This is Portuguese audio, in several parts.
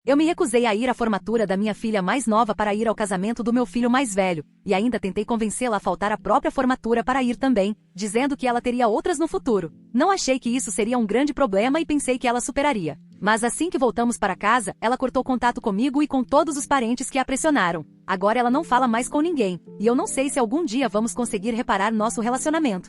Eu me recusei a ir à formatura da minha filha mais nova para ir ao casamento do meu filho mais velho, e ainda tentei convencê-la a faltar à própria formatura para ir também, dizendo que ela teria outras no futuro. Não achei que isso seria um grande problema e pensei que ela superaria. Mas assim que voltamos para casa, ela cortou contato comigo e com todos os parentes que a pressionaram. Agora ela não fala mais com ninguém, e eu não sei se algum dia vamos conseguir reparar nosso relacionamento.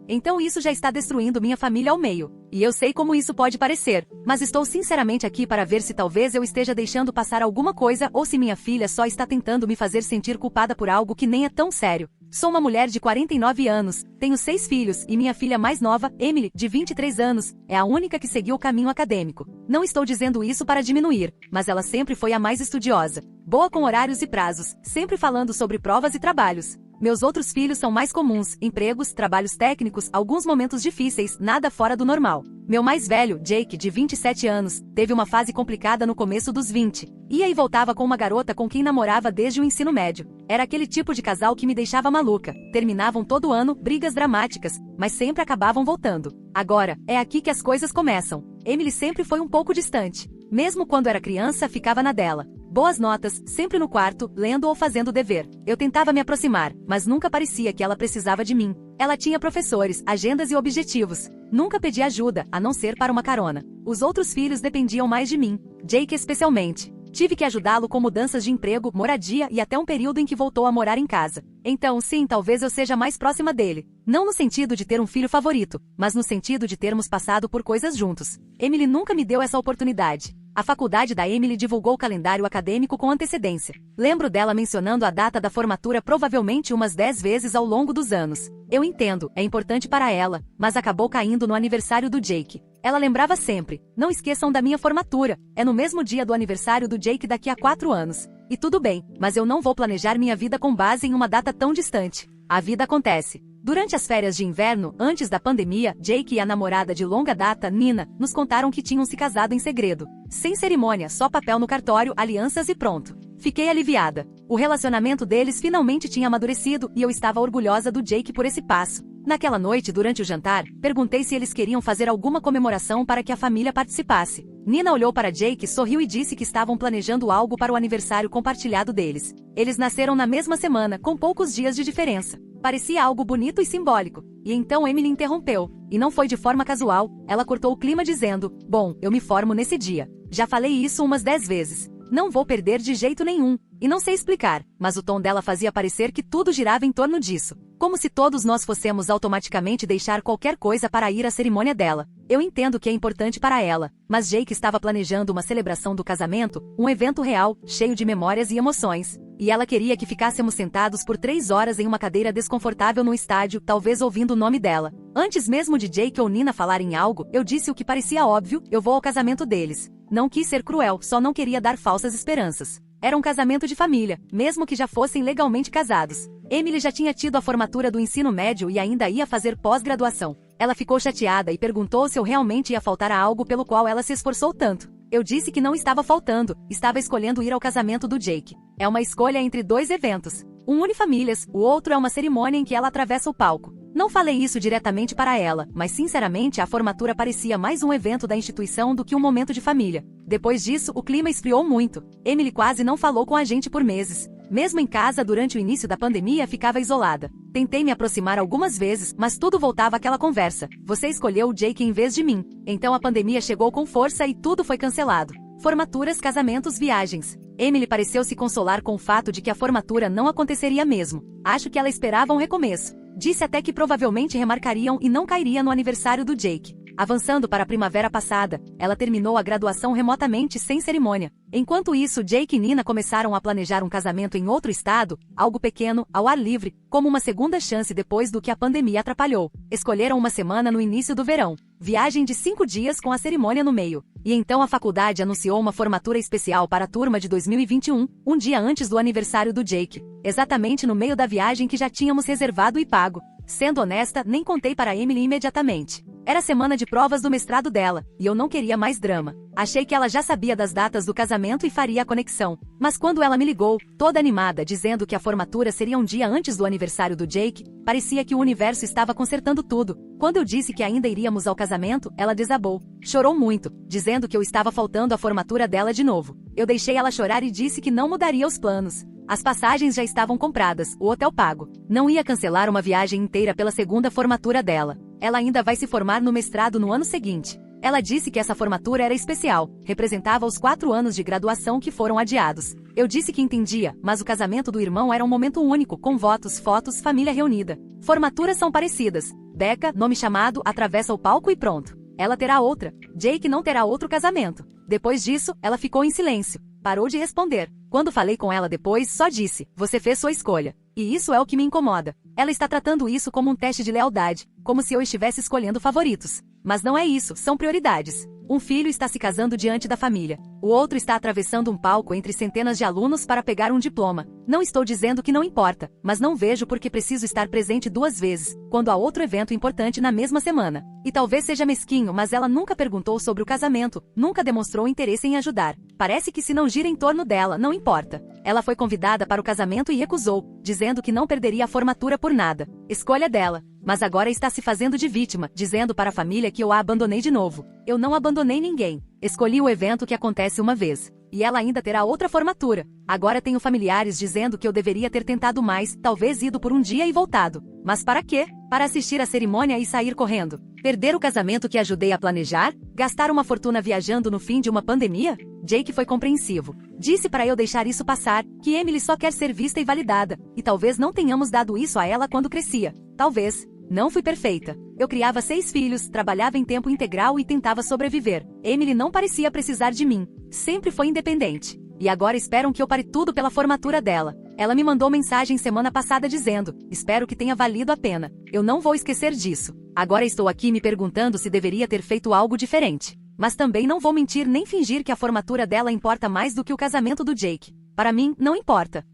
Então isso já está destruindo minha família ao meio. E eu sei como isso pode parecer, mas estou sinceramente aqui para ver se talvez eu esteja deixando passar alguma coisa ou se minha filha só está tentando me fazer sentir culpada por algo que nem é tão sério. Sou uma mulher de 49 anos, tenho 6 filhos e minha filha mais nova, Emily, de 23 anos, é a única que seguiu o caminho acadêmico. Não estou dizendo isso para diminuir, mas ela sempre foi a mais estudiosa. Boa com horários e prazos, sempre falando sobre provas e trabalhos. Meus outros filhos são mais comuns, empregos, trabalhos técnicos, alguns momentos difíceis, nada fora do normal. Meu mais velho, Jake, de 27 anos, teve uma fase complicada no começo dos 20. Ia e voltava com uma garota com quem namorava desde o ensino médio. Era aquele tipo de casal que me deixava maluca. Terminavam todo ano, brigas dramáticas, mas sempre acabavam voltando. Agora, é aqui que as coisas começam. Emily sempre foi um pouco distante. Mesmo quando era criança, ficava na dela. Boas notas, sempre no quarto, lendo ou fazendo dever. Eu tentava me aproximar, mas nunca parecia que ela precisava de mim. Ela tinha professores, agendas e objetivos. Nunca pedi ajuda, a não ser para uma carona. Os outros filhos dependiam mais de mim, Jake especialmente. Tive que ajudá-lo com mudanças de emprego, moradia e até um período em que voltou a morar em casa. Então, sim, talvez eu seja mais próxima dele. Não no sentido de ter um filho favorito, mas no sentido de termos passado por coisas juntos. Emily nunca me deu essa oportunidade. A faculdade da Emily divulgou o calendário acadêmico com antecedência. Lembro dela mencionando a data da formatura provavelmente umas 10 vezes ao longo dos anos. Eu entendo, é importante para ela, mas acabou caindo no aniversário do Jake. Ela lembrava sempre, não esqueçam da minha formatura, é no mesmo dia do aniversário do Jake daqui a 4 anos. E tudo bem, mas eu não vou planejar minha vida com base em uma data tão distante. A vida acontece. Durante as férias de inverno, antes da pandemia, Jake e a namorada de longa data, Nina, nos contaram que tinham se casado em segredo. Sem cerimônia, só papel no cartório, alianças e pronto. Fiquei aliviada. O relacionamento deles finalmente tinha amadurecido e eu estava orgulhosa do Jake por esse passo. Naquela noite, durante o jantar, perguntei se eles queriam fazer alguma comemoração para que a família participasse. Nina olhou para Jake, sorriu e disse que estavam planejando algo para o aniversário compartilhado deles. Eles nasceram na mesma semana, com poucos dias de diferença. Parecia algo bonito e simbólico. E então Emily interrompeu. E não foi de forma casual, ela cortou o clima dizendo, bom, eu me formo nesse dia. Já falei isso umas 10 vezes. Não vou perder de jeito nenhum. E não sei explicar, mas o tom dela fazia parecer que tudo girava em torno disso. Como se todos nós fossemos automaticamente deixar qualquer coisa para ir à cerimônia dela. Eu entendo que é importante para ela, mas Jake estava planejando uma celebração do casamento, um evento real, cheio de memórias e emoções. E ela queria que ficássemos sentados por 3 horas em uma cadeira desconfortável no estádio, talvez ouvindo o nome dela. Antes mesmo de Jake ou Nina falarem algo, eu disse o que parecia óbvio, eu vou ao casamento deles. Não quis ser cruel, só não queria dar falsas esperanças. Era um casamento de família, mesmo que já fossem legalmente casados. Emily já tinha tido a formatura do ensino médio e ainda ia fazer pós-graduação. Ela ficou chateada e perguntou se eu realmente ia faltar a algo pelo qual ela se esforçou tanto. Eu disse que não estava faltando, estava escolhendo ir ao casamento do Jake. É uma escolha entre 2 eventos. Um une famílias, o outro é uma cerimônia em que ela atravessa o palco. Não falei isso diretamente para ela, mas sinceramente a formatura parecia mais um evento da instituição do que um momento de família. Depois disso, o clima esfriou muito. Emily quase não falou com a gente por meses. Mesmo em casa durante o início da pandemia ficava isolada. Tentei me aproximar algumas vezes, mas tudo voltava àquela conversa. Você escolheu o Jake em vez de mim. Então a pandemia chegou com força e tudo foi cancelado. Formaturas, casamentos, viagens. Emily pareceu se consolar com o fato de que a formatura não aconteceria mesmo. Acho que ela esperava um recomeço. Disse até que provavelmente remarcariam e não cairia no aniversário do Jake. Avançando para a primavera passada, ela terminou a graduação remotamente sem cerimônia. Enquanto isso, Jake e Nina começaram a planejar um casamento em outro estado, algo pequeno, ao ar livre, como uma segunda chance depois do que a pandemia atrapalhou. Escolheram uma semana no início do verão. Viagem de 5 dias com a cerimônia no meio. E então a faculdade anunciou uma formatura especial para a turma de 2021, um dia antes do aniversário do Jake. Exatamente no meio da viagem que já tínhamos reservado e pago. Sendo honesta, nem contei para Emily imediatamente. Era a semana de provas do mestrado dela, e eu não queria mais drama. Achei que ela já sabia das datas do casamento e faria a conexão. Mas quando ela me ligou, toda animada, dizendo que a formatura seria um dia antes do aniversário do Jake, parecia que o universo estava consertando tudo. Quando eu disse que ainda iríamos ao casamento, ela desabou. Chorou muito, dizendo que eu estava faltando à formatura dela de novo. Eu deixei ela chorar e disse que não mudaria os planos. As passagens já estavam compradas, o hotel pago. Não ia cancelar uma viagem inteira pela segunda formatura dela. Ela ainda vai se formar no mestrado no ano seguinte. Ela disse que essa formatura era especial, representava os 4 anos de graduação que foram adiados. Eu disse que entendia, mas o casamento do irmão era um momento único, com votos, fotos, família reunida. Formaturas são parecidas. Becca, nome chamado, atravessa o palco e pronto. Ela terá outra. Jake não terá outro casamento. Depois disso, ela ficou em silêncio. Parou de responder. Quando falei com ela depois, só disse: "Você fez sua escolha." E isso é o que me incomoda. Ela está tratando isso como um teste de lealdade, como se eu estivesse escolhendo favoritos. Mas não é isso, são prioridades. Um filho está se casando diante da família. O outro está atravessando um palco entre centenas de alunos para pegar um diploma. Não estou dizendo que não importa, mas não vejo por que preciso estar presente 2 vezes, quando há outro evento importante na mesma semana. E talvez seja mesquinho, mas ela nunca perguntou sobre o casamento, nunca demonstrou interesse em ajudar. Parece que se não gira em torno dela, não importa. Ela foi convidada para o casamento e recusou, dizendo que não perderia a formatura por nada. Escolha dela. Mas agora está se fazendo de vítima, dizendo para a família que eu a abandonei de novo. Eu não abandonei ninguém. Escolhi o evento que acontece uma vez. E ela ainda terá outra formatura. Agora tenho familiares dizendo que eu deveria ter tentado mais, talvez ido por um dia e voltado. Mas para quê? Para assistir à cerimônia e sair correndo? Perder o casamento que ajudei a planejar? Gastar uma fortuna viajando no fim de uma pandemia? Jake foi compreensivo. Disse para eu deixar isso passar, que Emily só quer ser vista e validada. E talvez não tenhamos dado isso a ela quando crescia. Talvez. Não fui perfeita. Eu criava 6 filhos, trabalhava em tempo integral e tentava sobreviver. Emily não parecia precisar de mim. Sempre foi independente. E agora esperam que eu pare tudo pela formatura dela. Ela me mandou mensagem semana passada dizendo: "Espero que tenha valido a pena." Eu não vou esquecer disso. Agora estou aqui me perguntando se deveria ter feito algo diferente. Mas também não vou mentir nem fingir que a formatura dela importa mais do que o casamento do Jake. Para mim, não importa.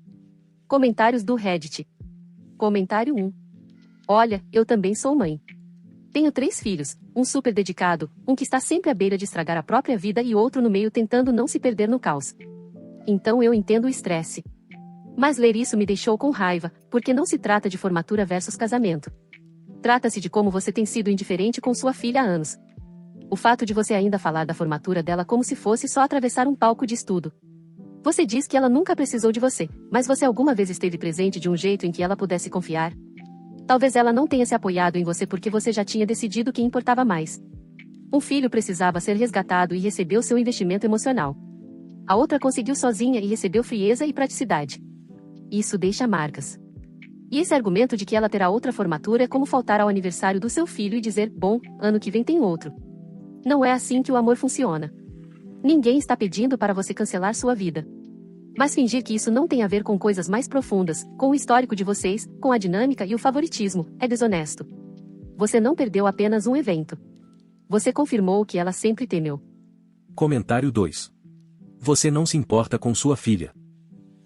Comentários do Reddit. Comentário 1. Olha, eu também sou mãe. Tenho 3 filhos, um super dedicado, um que está sempre à beira de estragar a própria vida e outro no meio tentando não se perder no caos. Então eu entendo o estresse. Mas ler isso me deixou com raiva, porque não se trata de formatura versus casamento. Trata-se de como você tem sido indiferente com sua filha há anos. O fato de você ainda falar da formatura dela como se fosse só atravessar um palco de estudo. Você diz que ela nunca precisou de você, mas você alguma vez esteve presente de um jeito em que ela pudesse confiar? Talvez ela não tenha se apoiado em você porque você já tinha decidido que importava mais. Um filho precisava ser resgatado e recebeu seu investimento emocional. A outra conseguiu sozinha e recebeu frieza e praticidade. Isso deixa marcas. E esse argumento de que ela terá outra formatura é como faltar ao aniversário do seu filho e dizer: "Bom, ano que vem tem outro." Não é assim que o amor funciona. Ninguém está pedindo para você cancelar sua vida. Mas fingir que isso não tem a ver com coisas mais profundas, com o histórico de vocês, com a dinâmica e o favoritismo, é desonesto. Você não perdeu apenas um evento. Você confirmou o que ela sempre temeu. Comentário 2. Você não se importa com sua filha.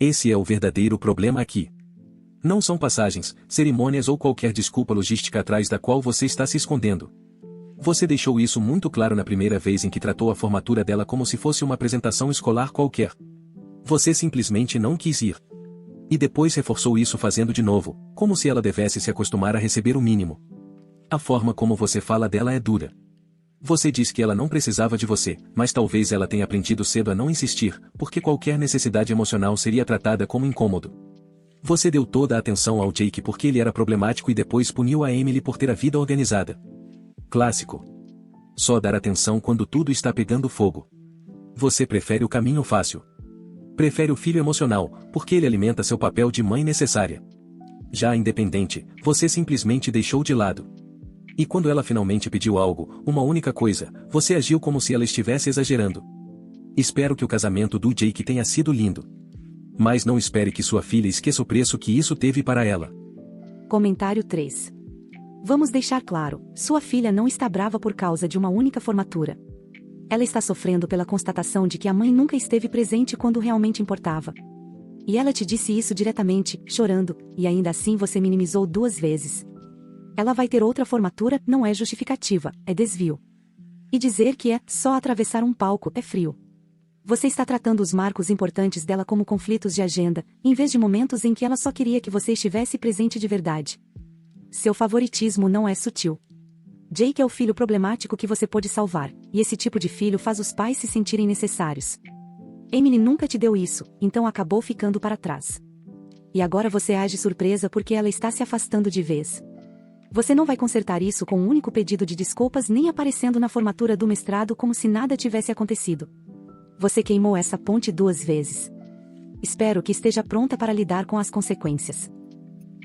Esse é o verdadeiro problema aqui. Não são passagens, cerimônias ou qualquer desculpa logística atrás da qual você está se escondendo. Você deixou isso muito claro na primeira vez em que tratou a formatura dela como se fosse uma apresentação escolar qualquer. Você simplesmente não quis ir. E depois reforçou isso fazendo de novo, como se ela devesse se acostumar a receber o mínimo. A forma como você fala dela é dura. Você diz que ela não precisava de você, mas talvez ela tenha aprendido cedo a não insistir, porque qualquer necessidade emocional seria tratada como incômodo. Você deu toda a atenção ao Jake porque ele era problemático e depois puniu a Emily por ter a vida organizada. Clássico. Só dar atenção quando tudo está pegando fogo. Você prefere o caminho fácil. Prefere o filho emocional, porque ele alimenta seu papel de mãe necessária. Já independente, você simplesmente deixou de lado. E quando ela finalmente pediu algo, uma única coisa, você agiu como se ela estivesse exagerando. Espero que o casamento do Jake tenha sido lindo. Mas não espere que sua filha esqueça o preço que isso teve para ela. Comentário 3. Vamos deixar claro, sua filha não está brava por causa de uma única formatura. Ela está sofrendo pela constatação de que a mãe nunca esteve presente quando realmente importava. E ela te disse isso diretamente, chorando, e ainda assim você minimizou 2 vezes. Ela vai ter outra formatura não é justificativa, é desvio. E dizer que é só atravessar um palco é frio. Você está tratando os marcos importantes dela como conflitos de agenda, em vez de momentos em que ela só queria que você estivesse presente de verdade. Seu favoritismo não é sutil. Jake é o filho problemático que você pôde salvar, e esse tipo de filho faz os pais se sentirem necessários. Emily nunca te deu isso, então acabou ficando para trás. E agora você age surpresa porque ela está se afastando de vez. Você não vai consertar isso com um único pedido de desculpas nem aparecendo na formatura do mestrado como se nada tivesse acontecido. Você queimou essa ponte 2 vezes. Espero que esteja pronta para lidar com as consequências.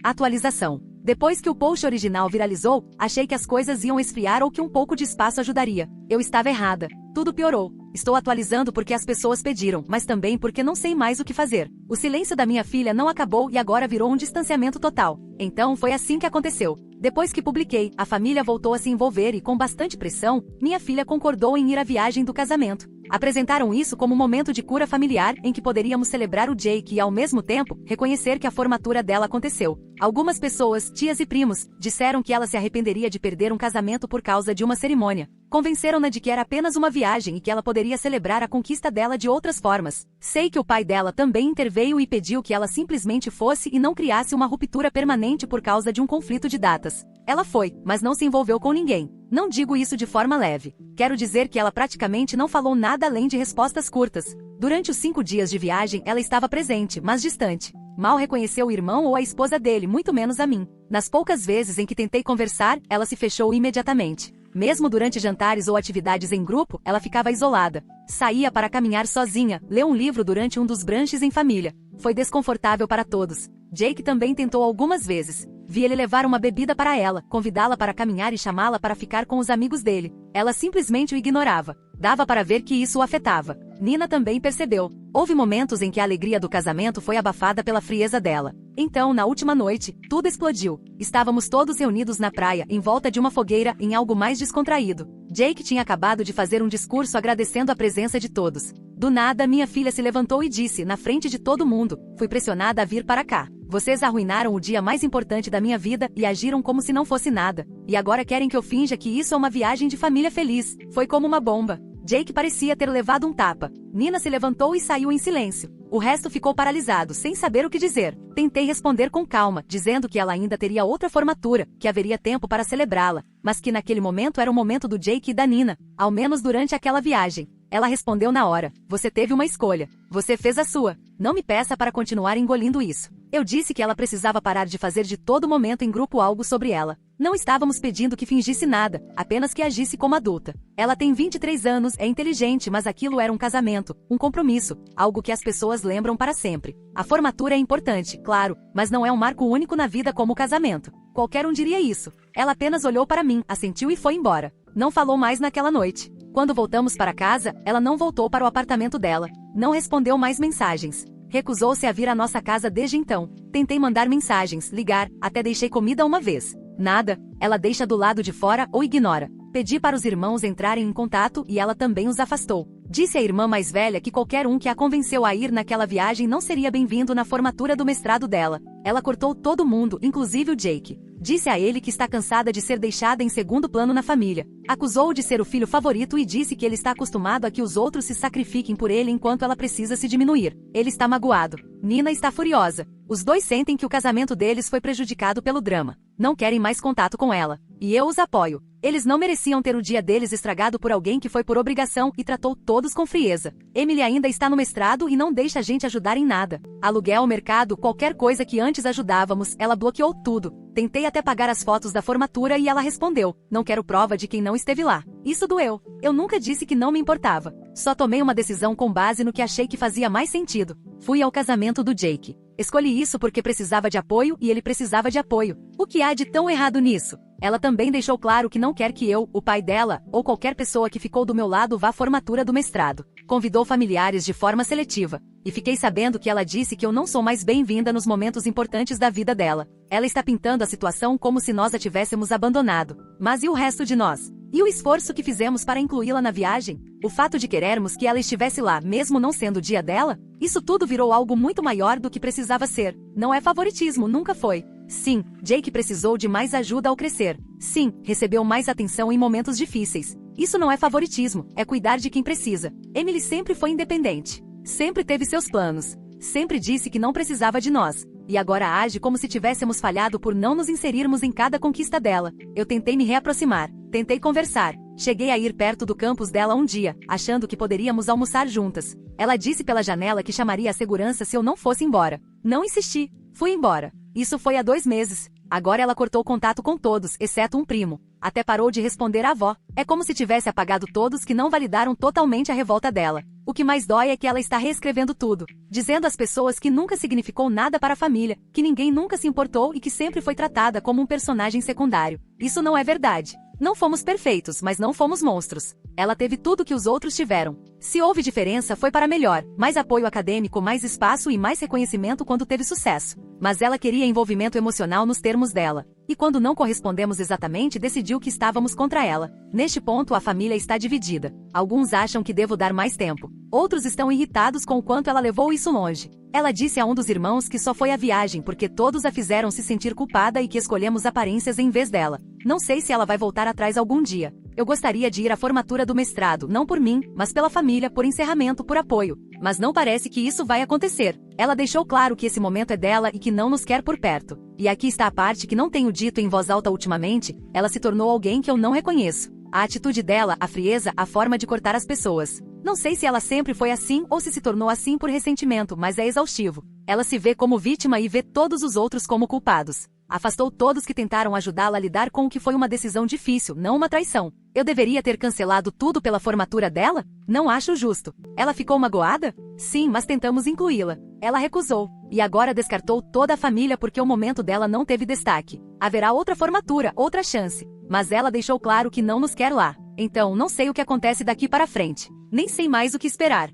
Atualização. Depois que o post original viralizou, achei que as coisas iam esfriar ou que um pouco de espaço ajudaria. Eu estava errada. Tudo piorou. Estou atualizando porque as pessoas pediram, mas também porque não sei mais o que fazer. O silêncio da minha filha não acabou e agora virou um distanciamento total. Então foi assim que aconteceu. Depois que publiquei, a família voltou a se envolver e, com bastante pressão, minha filha concordou em ir à viagem do casamento. Apresentaram isso como um momento de cura familiar em que poderíamos celebrar o Jake e, ao mesmo tempo, reconhecer que a formatura dela aconteceu. Algumas pessoas, tias e primos, disseram que ela se arrependeria de perder um casamento por causa de uma cerimônia. Convenceram-na de que era apenas uma viagem e que ela poderia celebrar a conquista dela de outras formas. Sei que o pai dela também interveio e pediu que ela simplesmente fosse e não criasse uma ruptura permanente por causa de um conflito de datas. Ela foi, mas não se envolveu com ninguém. Não digo isso de forma leve. Quero dizer que ela praticamente não falou nada além de respostas curtas. Durante os 5 dias de viagem, ela estava presente, mas distante. Mal reconheceu o irmão ou a esposa dele, muito menos a mim. Nas poucas vezes em que tentei conversar, ela se fechou imediatamente. Mesmo durante jantares ou atividades em grupo, ela ficava isolada. Saía para caminhar sozinha, leu um livro durante um dos brunches em família. Foi desconfortável para todos. Jake também tentou algumas vezes. Vi ele levar uma bebida para ela, convidá-la para caminhar e chamá-la para ficar com os amigos dele. Ela simplesmente o ignorava. Dava para ver que isso o afetava. Nina também percebeu. Houve momentos em que a alegria do casamento foi abafada pela frieza dela. Então, na última noite, tudo explodiu. Estávamos todos reunidos na praia, em volta de uma fogueira, em algo mais descontraído. Jake tinha acabado de fazer um discurso agradecendo a presença de todos. Do nada, minha filha se levantou e disse, na frente de todo mundo, fui pressionada a vir para cá. Vocês arruinaram o dia mais importante da minha vida e agiram como se não fosse nada. E agora querem que eu finja que isso é uma viagem de família feliz. Foi como uma bomba. Jake parecia ter levado um tapa. Nina se levantou e saiu em silêncio. O resto ficou paralisado, sem saber o que dizer. Tentei responder com calma, dizendo que ela ainda teria outra formatura, que haveria tempo para celebrá-la, mas que naquele momento era o momento do Jake e da Nina, ao menos durante aquela viagem. Ela respondeu na hora, você teve uma escolha. Você fez a sua. Não me peça para continuar engolindo isso. Eu disse que ela precisava parar de fazer de todo momento em grupo algo sobre ela. Não estávamos pedindo que fingisse nada, apenas que agisse como adulta. Ela tem 23 anos, é inteligente, mas aquilo era um casamento, um compromisso, algo que as pessoas lembram para sempre. A formatura é importante, claro, mas não é um marco único na vida como o casamento. Qualquer um diria isso. Ela apenas olhou para mim, assentiu e foi embora. Não falou mais naquela noite. Quando voltamos para casa, ela não voltou para o apartamento dela. Não respondeu mais mensagens. Recusou-se a vir à nossa casa desde então. Tentei mandar mensagens, ligar, até deixei comida uma vez. Nada, ela deixa do lado de fora ou ignora. Pedi para os irmãos entrarem em contato e ela também os afastou. Disse à irmã mais velha que qualquer um que a convenceu a ir naquela viagem não seria bem-vindo na formatura do mestrado dela. Ela cortou todo mundo, inclusive o Jake. Disse a ele que está cansada de ser deixada em segundo plano na família. Acusou-o de ser o filho favorito e disse que ele está acostumado a que os outros se sacrifiquem por ele enquanto ela precisa se diminuir. Ele está magoado. Nina está furiosa. Os dois sentem que o casamento deles foi prejudicado pelo drama. Não querem mais contato com ela. E eu os apoio. Eles não mereciam ter o dia deles estragado por alguém que foi por obrigação e tratou todos com frieza. Emily ainda está no mestrado e não deixa a gente ajudar em nada. Aluguel, mercado, qualquer coisa que antes ajudávamos, ela bloqueou tudo. Tentei até pagar as fotos da formatura e ela respondeu, não quero prova de quem não esteve lá. Isso doeu. Eu nunca disse que não me importava. Só tomei uma decisão com base no que achei que fazia mais sentido. Fui ao casamento do Jake. Escolhi isso porque precisava de apoio e ele precisava de apoio. O que há de tão errado nisso? Ela também deixou claro que não quer que eu, o pai dela, ou qualquer pessoa que ficou do meu lado vá à formatura do mestrado. Convidou familiares de forma seletiva. E fiquei sabendo que ela disse que eu não sou mais bem-vinda nos momentos importantes da vida dela. Ela está pintando a situação como se nós a tivéssemos abandonado. Mas e o resto de nós? E o esforço que fizemos para incluí-la na viagem? O fato de querermos que ela estivesse lá, mesmo não sendo o dia dela? Isso tudo virou algo muito maior do que precisava ser. Não é favoritismo, nunca foi. Sim, Jake precisou de mais ajuda ao crescer. Sim, recebeu mais atenção em momentos difíceis. Isso não é favoritismo, é cuidar de quem precisa. Emily sempre foi independente. Sempre teve seus planos. Sempre disse que não precisava de nós. E agora age como se tivéssemos falhado por não nos inserirmos em cada conquista dela. Eu tentei me reaproximar. Tentei conversar. Cheguei a ir perto do campus dela um dia, achando que poderíamos almoçar juntas. Ela disse pela janela que chamaria a segurança se eu não fosse embora. Não insisti. Fui embora. Isso foi há 2 meses. Agora ela cortou contato com todos, exceto um primo. Até parou de responder à avó. É como se tivesse apagado todos que não validaram totalmente a revolta dela. O que mais dói é que ela está reescrevendo tudo, dizendo às pessoas que nunca significou nada para a família, que ninguém nunca se importou e que sempre foi tratada como um personagem secundário. Isso não é verdade. Não fomos perfeitos, mas não fomos monstros. Ela teve tudo que os outros tiveram. Se houve diferença, foi para melhor. Mais apoio acadêmico, mais espaço e mais reconhecimento quando teve sucesso. Mas ela queria envolvimento emocional nos termos dela. E quando não correspondemos exatamente, decidiu que estávamos contra ela. Neste ponto, a família está dividida. Alguns acham que devo dar mais tempo. Outros estão irritados com o quanto ela levou isso longe. Ela disse a um dos irmãos que só foi a viagem porque todos a fizeram se sentir culpada e que escolhemos aparências em vez dela. Não sei se ela vai voltar atrás algum dia. Eu gostaria de ir à formatura do mestrado, não por mim, mas pela família, por encerramento, por apoio. Mas não parece que isso vai acontecer. Ela deixou claro que esse momento é dela e que não nos quer por perto. E aqui está a parte que não tenho dito em voz alta ultimamente, ela se tornou alguém que eu não reconheço. A atitude dela, a frieza, a forma de cortar as pessoas. Não sei se ela sempre foi assim ou se tornou assim por ressentimento, mas é exaustivo. Ela se vê como vítima e vê todos os outros como culpados. Afastou todos que tentaram ajudá-la a lidar com o que foi uma decisão difícil, não uma traição. Eu deveria ter cancelado tudo pela formatura dela? Não acho justo. Ela ficou magoada? Sim, mas tentamos incluí-la. Ela recusou. E agora descartou toda a família porque o momento dela não teve destaque. Haverá outra formatura, outra chance. Mas ela deixou claro que não nos quer lá. Então, não sei o que acontece daqui para frente. Nem sei mais o que esperar.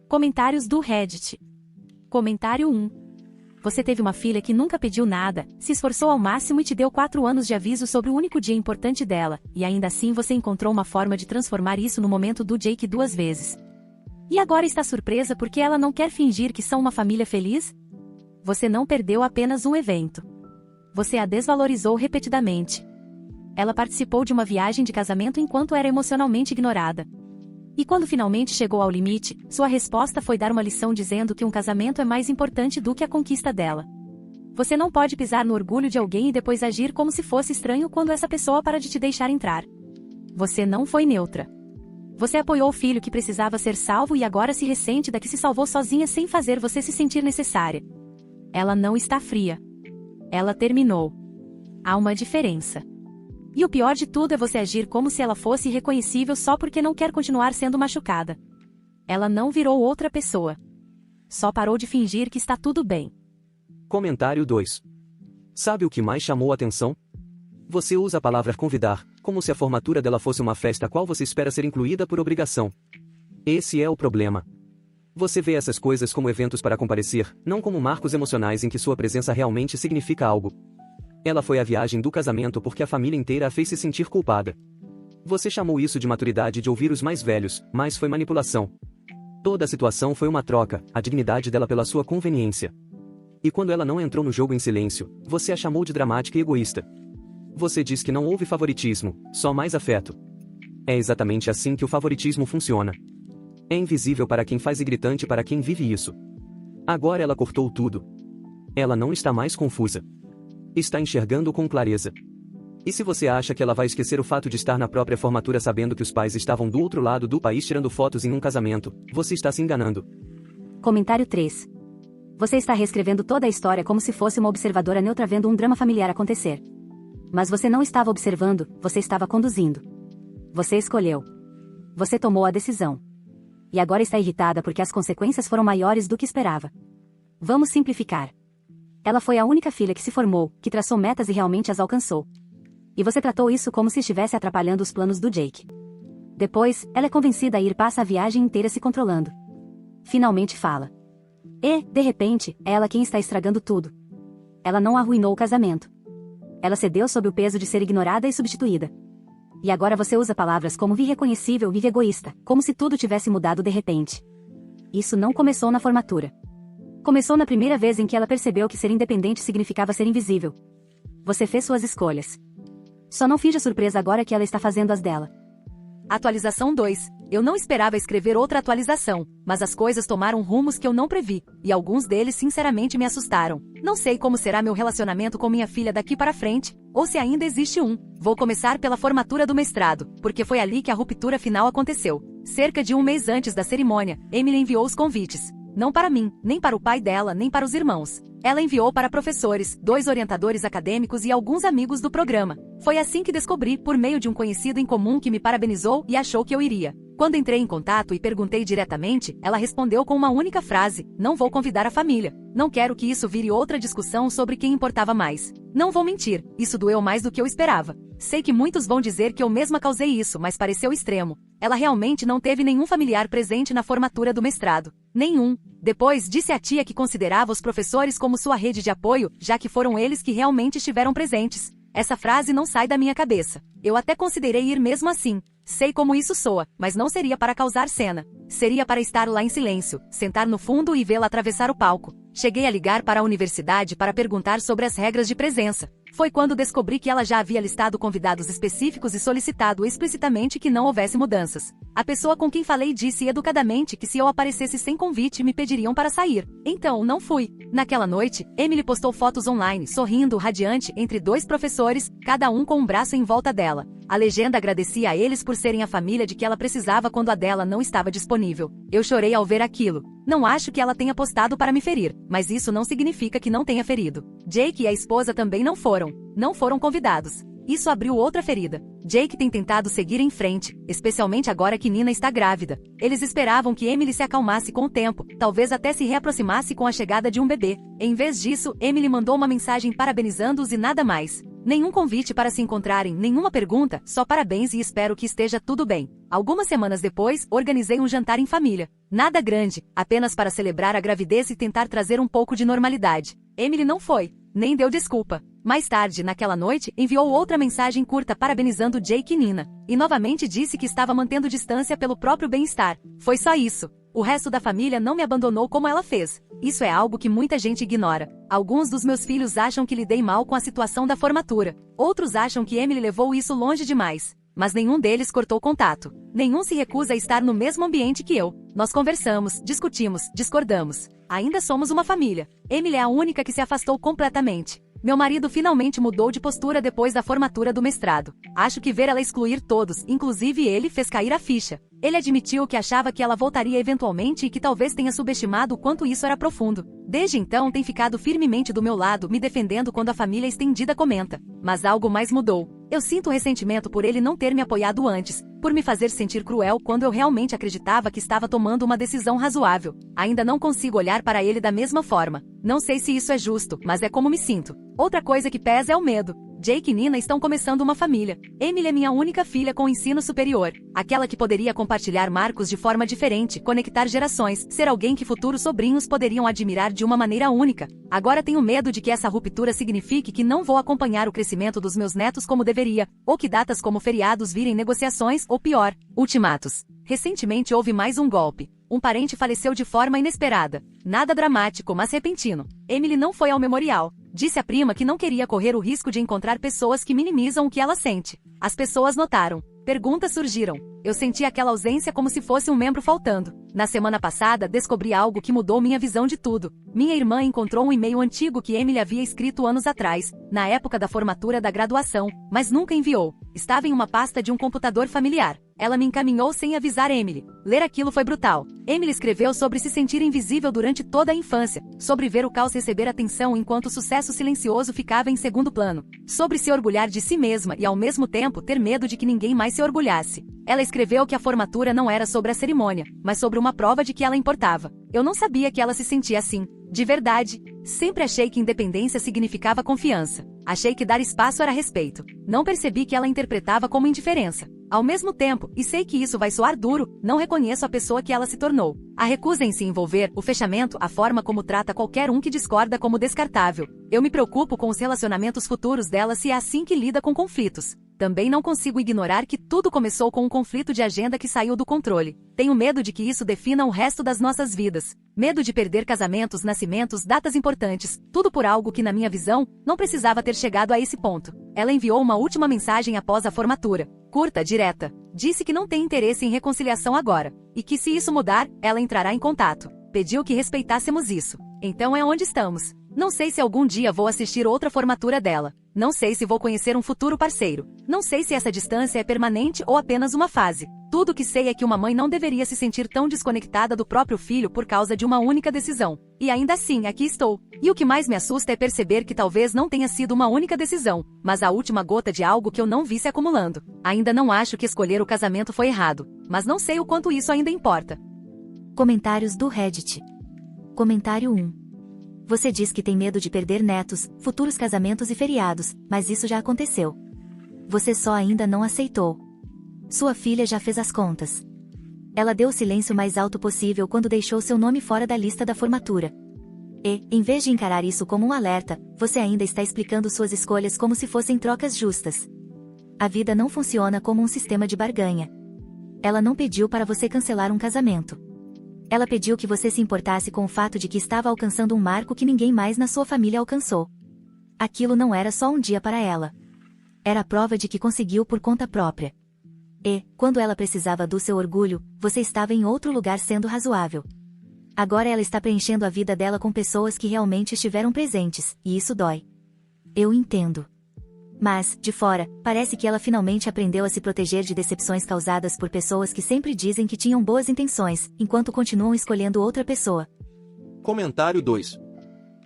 Comentários do Reddit. Comentário 1. Você teve uma filha que nunca pediu nada, se esforçou ao máximo e te deu 4 anos de aviso sobre o único dia importante dela, e ainda assim você encontrou uma forma de transformar isso no momento do Jake 2 vezes. E agora está surpresa porque ela não quer fingir que são uma família feliz? Você não perdeu apenas um evento. Você a desvalorizou repetidamente. Ela participou de uma viagem de casamento enquanto era emocionalmente ignorada. E quando finalmente chegou ao limite, sua resposta foi dar uma lição dizendo que um casamento é mais importante do que a conquista dela. Você não pode pisar no orgulho de alguém e depois agir como se fosse estranho quando essa pessoa para de te deixar entrar. Você não foi neutra. Você apoiou o filho que precisava ser salvo e agora se ressente da que se salvou sozinha sem fazer você se sentir necessária. Ela não está fria. Ela terminou. Há uma diferença. E o pior de tudo é você agir como se ela fosse irreconhecível só porque não quer continuar sendo machucada. Ela não virou outra pessoa. Só parou de fingir que está tudo bem. Comentário 2. Sabe o que mais chamou a atenção? Você usa a palavra convidar, como se a formatura dela fosse uma festa a qual você espera ser incluída por obrigação. Esse é o problema. Você vê essas coisas como eventos para comparecer, não como marcos emocionais em que sua presença realmente significa algo. Ela foi à viagem do casamento porque a família inteira a fez se sentir culpada. Você chamou isso de maturidade de ouvir os mais velhos, mas foi manipulação. Toda a situação foi uma troca, a dignidade dela pela sua conveniência. E quando ela não entrou no jogo em silêncio, você a chamou de dramática e egoísta. Você diz que não houve favoritismo, só mais afeto. É exatamente assim que o favoritismo funciona. É invisível para quem faz e gritante para quem vive isso. Agora ela cortou tudo. Ela não está mais confusa. Está enxergando com clareza. E se você acha que ela vai esquecer o fato de estar na própria formatura sabendo que os pais estavam do outro lado do país tirando fotos em um casamento, você está se enganando. Comentário 3. Você está reescrevendo toda a história como se fosse uma observadora neutra vendo um drama familiar acontecer. Mas você não estava observando, você estava conduzindo. Você escolheu. Você tomou a decisão. E agora está irritada porque as consequências foram maiores do que esperava. Vamos simplificar. Ela foi a única filha que se formou, que traçou metas e realmente as alcançou. E você tratou isso como se estivesse atrapalhando os planos do Jake. Depois, ela é convencida a ir passa a viagem inteira se controlando. Finalmente fala. E, de repente, é ela quem está estragando tudo. Ela não arruinou o casamento. Ela cedeu sob o peso de ser ignorada e substituída. E agora você usa palavras como vi irreconhecível, vive egoísta, como se tudo tivesse mudado de repente. Isso não começou na formatura. Começou na primeira vez em que ela percebeu que ser independente significava ser invisível. Você fez suas escolhas. Só não finja surpresa agora que ela está fazendo as dela. Atualização 2. Eu não esperava escrever outra atualização, mas as coisas tomaram rumos que eu não previ, e alguns deles sinceramente me assustaram. Não sei como será meu relacionamento com minha filha daqui para frente, ou se ainda existe um. Vou começar pela formatura do mestrado, porque foi ali que a ruptura final aconteceu. Cerca de um mês antes da cerimônia, Emily enviou os convites. Não para mim, nem para o pai dela, nem para os irmãos. Ela enviou para professores, 2 orientadores acadêmicos e alguns amigos do programa. Foi assim que descobri, por meio de um conhecido em comum que me parabenizou e achou que eu iria. Quando entrei em contato e perguntei diretamente, ela respondeu com uma única frase: não vou convidar a família. Não quero que isso vire outra discussão sobre quem importava mais. Não vou mentir, isso doeu mais do que eu esperava. Sei que muitos vão dizer que eu mesma causei isso, mas pareceu extremo. Ela realmente não teve nenhum familiar presente na formatura do mestrado. Nenhum. Depois disse à tia que considerava os professores como sua rede de apoio, já que foram eles que realmente estiveram presentes. Essa frase não sai da minha cabeça. Eu até considerei ir mesmo assim. Sei como isso soa, mas não seria para causar cena. Seria para estar lá em silêncio, sentar no fundo e vê-la atravessar o palco. Cheguei a ligar para a universidade para perguntar sobre as regras de presença. Foi quando descobri que ela já havia listado convidados específicos e solicitado explicitamente que não houvesse mudanças. A pessoa com quem falei disse educadamente que se eu aparecesse sem convite me pediriam para sair. Então, não fui. Naquela noite, Emily postou fotos online, sorrindo, radiante, entre 2 professores, cada um com um braço em volta dela. A legenda agradecia a eles por serem a família de que ela precisava quando a dela não estava disponível. Eu chorei ao ver aquilo. Não acho que ela tenha postado para me ferir, mas isso não significa que não tenha ferido. Jake e a esposa também não foram convidados. Isso abriu outra ferida. Jake tem tentado seguir em frente, especialmente agora que Nina está grávida. Eles esperavam que Emily se acalmasse com o tempo, talvez até se reaproximasse com a chegada de um bebê. Em vez disso, Emily mandou uma mensagem parabenizando-os e nada mais. Nenhum convite para se encontrarem, nenhuma pergunta, só parabéns e espero que esteja tudo bem. Algumas semanas depois, organizei um jantar em família. Nada grande, apenas para celebrar a gravidez e tentar trazer um pouco de normalidade. Emily não foi, nem deu desculpa. Mais tarde, naquela noite, enviou outra mensagem curta parabenizando Jake e Nina. E novamente disse que estava mantendo distância pelo próprio bem-estar. Foi só isso. O resto da família não me abandonou como ela fez. Isso é algo que muita gente ignora. Alguns dos meus filhos acham que lidei mal com a situação da formatura. Outros acham que Emily levou isso longe demais. Mas nenhum deles cortou contato. Nenhum se recusa a estar no mesmo ambiente que eu. Nós conversamos, discutimos, discordamos. Ainda somos uma família. Emily é a única que se afastou completamente. Meu marido finalmente mudou de postura depois da formatura do mestrado. Acho que ver ela excluir todos, inclusive ele, fez cair a ficha. Ele admitiu que achava que ela voltaria eventualmente e que talvez tenha subestimado o quanto isso era profundo. Desde então tem ficado firmemente do meu lado, me defendendo quando a família estendida comenta. Mas algo mais mudou. Eu sinto ressentimento por ele não ter me apoiado antes, por me fazer sentir cruel quando eu realmente acreditava que estava tomando uma decisão razoável. Ainda não consigo olhar para ele da mesma forma. Não sei se isso é justo, mas é como me sinto. Outra coisa que pesa é o medo. Jake e Nina estão começando uma família. Emily é minha única filha com ensino superior. Aquela que poderia compartilhar marcos de forma diferente, conectar gerações, ser alguém que futuros sobrinhos poderiam admirar de uma maneira única. Agora tenho medo de que essa ruptura signifique que não vou acompanhar o crescimento dos meus netos como deveria, ou que datas como feriados virem negociações, ou pior, ultimatos. Recentemente houve mais um golpe. Um parente faleceu de forma inesperada. Nada dramático, mas repentino. Emily não foi ao memorial. Disse à prima que não queria correr o risco de encontrar pessoas que minimizam o que ela sente. As pessoas notaram. Perguntas surgiram. Eu senti aquela ausência como se fosse um membro faltando. Na semana passada, descobri algo que mudou minha visão de tudo. Minha irmã encontrou um e-mail antigo que Emily havia escrito anos atrás, na época da formatura da graduação, mas nunca enviou. Estava em uma pasta de um computador familiar. Ela me encaminhou sem avisar Emily. Ler aquilo foi brutal. Emily escreveu sobre se sentir invisível durante toda a infância, sobre ver o caos receber atenção enquanto o sucesso silencioso ficava em segundo plano, sobre se orgulhar de si mesma e ao mesmo tempo ter medo de que ninguém mais se orgulhasse. Ela escreveu que a formatura não era sobre a cerimônia, mas sobre uma prova de que ela importava. Eu não sabia que ela se sentia assim. De verdade, sempre achei que independência significava confiança. Achei que dar espaço era respeito. Não percebi que ela interpretava como indiferença. Ao mesmo tempo, e sei que isso vai soar duro, não reconheço a pessoa que ela se tornou. A recusa em se envolver, o fechamento, a forma como trata qualquer um que discorda como descartável. Eu me preocupo com os relacionamentos futuros dela se é assim que lida com conflitos. Também não consigo ignorar que tudo começou com um conflito de agenda que saiu do controle. Tenho medo de que isso defina o resto das nossas vidas. Medo de perder casamentos, nascimentos, datas importantes, tudo por algo que, na minha visão, não precisava ter chegado a esse ponto. Ela enviou uma última mensagem após a formatura, curta, direta. Disse que não tem interesse em reconciliação agora, e que se isso mudar, ela entrará em contato. Pediu que respeitássemos isso. Então é onde estamos. Não sei se algum dia vou assistir outra formatura dela. Não sei se vou conhecer um futuro parceiro. Não sei se essa distância é permanente ou apenas uma fase. Tudo o que sei é que uma mãe não deveria se sentir tão desconectada do próprio filho por causa de uma única decisão. E ainda assim, aqui estou. E o que mais me assusta é perceber que talvez não tenha sido uma única decisão, mas a última gota de algo que eu não vi se acumulando. Ainda não acho que escolher o casamento foi errado, mas não sei o quanto isso ainda importa. Comentários do Reddit. Comentário 1. Você diz que tem medo de perder netos, futuros casamentos e feriados, mas isso já aconteceu. Você só ainda não aceitou. Sua filha já fez as contas. Ela deu o silêncio mais alto possível quando deixou seu nome fora da lista da formatura. E, em vez de encarar isso como um alerta, você ainda está explicando suas escolhas como se fossem trocas justas. A vida não funciona como um sistema de barganha. Ela não pediu para você cancelar um casamento. Ela pediu que você se importasse com o fato de que estava alcançando um marco que ninguém mais na sua família alcançou. Aquilo não era só um dia para ela. Era a prova de que conseguiu por conta própria. E, quando ela precisava do seu orgulho, você estava em outro lugar sendo razoável. Agora ela está preenchendo a vida dela com pessoas que realmente estiveram presentes, e isso dói. Eu entendo. Mas, de fora, parece que ela finalmente aprendeu a se proteger de decepções causadas por pessoas que sempre dizem que tinham boas intenções, enquanto continuam escolhendo outra pessoa. Comentário 2.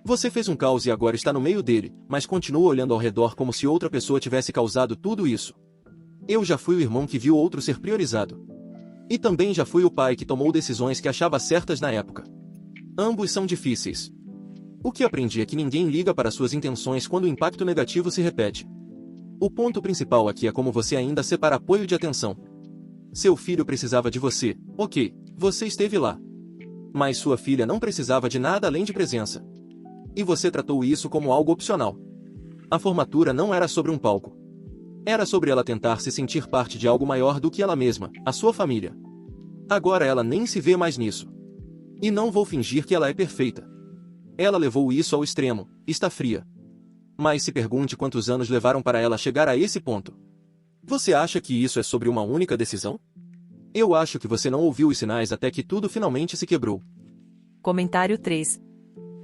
Você fez um caos e agora está no meio dele, mas continua olhando ao redor como se outra pessoa tivesse causado tudo isso. Eu já fui o irmão que viu outro ser priorizado. E também já fui o pai que tomou decisões que achava certas na época. Ambos são difíceis. O que aprendi é que ninguém liga para suas intenções quando o impacto negativo se repete. O ponto principal aqui é como você ainda separa apoio de atenção. Seu filho precisava de você, ok, você esteve lá. Mas sua filha não precisava de nada além de presença. E você tratou isso como algo opcional. A formatura não era sobre um palco. Era sobre ela tentar se sentir parte de algo maior do que ela mesma, a sua família. Agora ela nem se vê mais nisso. E não vou fingir que ela é perfeita. Ela levou isso ao extremo, está fria. Mas se pergunte quantos anos levaram para ela chegar a esse ponto. Você acha que isso é sobre uma única decisão? Eu acho que você não ouviu os sinais até que tudo finalmente se quebrou. Comentário 3.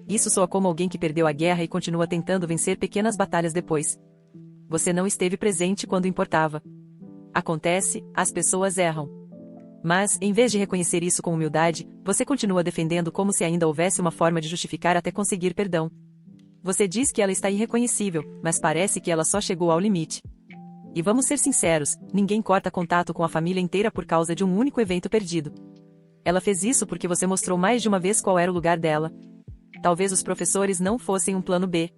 Isso soa como alguém que perdeu a guerra e continua tentando vencer pequenas batalhas depois. Você não esteve presente quando importava. Acontece, as pessoas erram. Mas, em vez de reconhecer isso com humildade, você continua defendendo como se ainda houvesse uma forma de justificar até conseguir perdão. Você diz que ela está irreconhecível, mas parece que ela só chegou ao limite. E vamos ser sinceros, ninguém corta contato com a família inteira por causa de um único evento perdido. Ela fez isso porque você mostrou mais de uma vez qual era o lugar dela. Talvez os professores não fossem um plano B.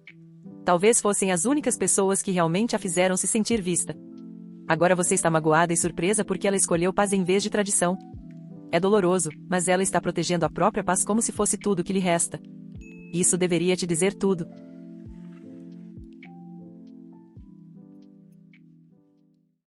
Talvez fossem as únicas pessoas que realmente a fizeram se sentir vista. Agora você está magoada e surpresa porque ela escolheu paz em vez de tradição. É doloroso, mas ela está protegendo a própria paz como se fosse tudo que lhe resta. Isso deveria te dizer tudo.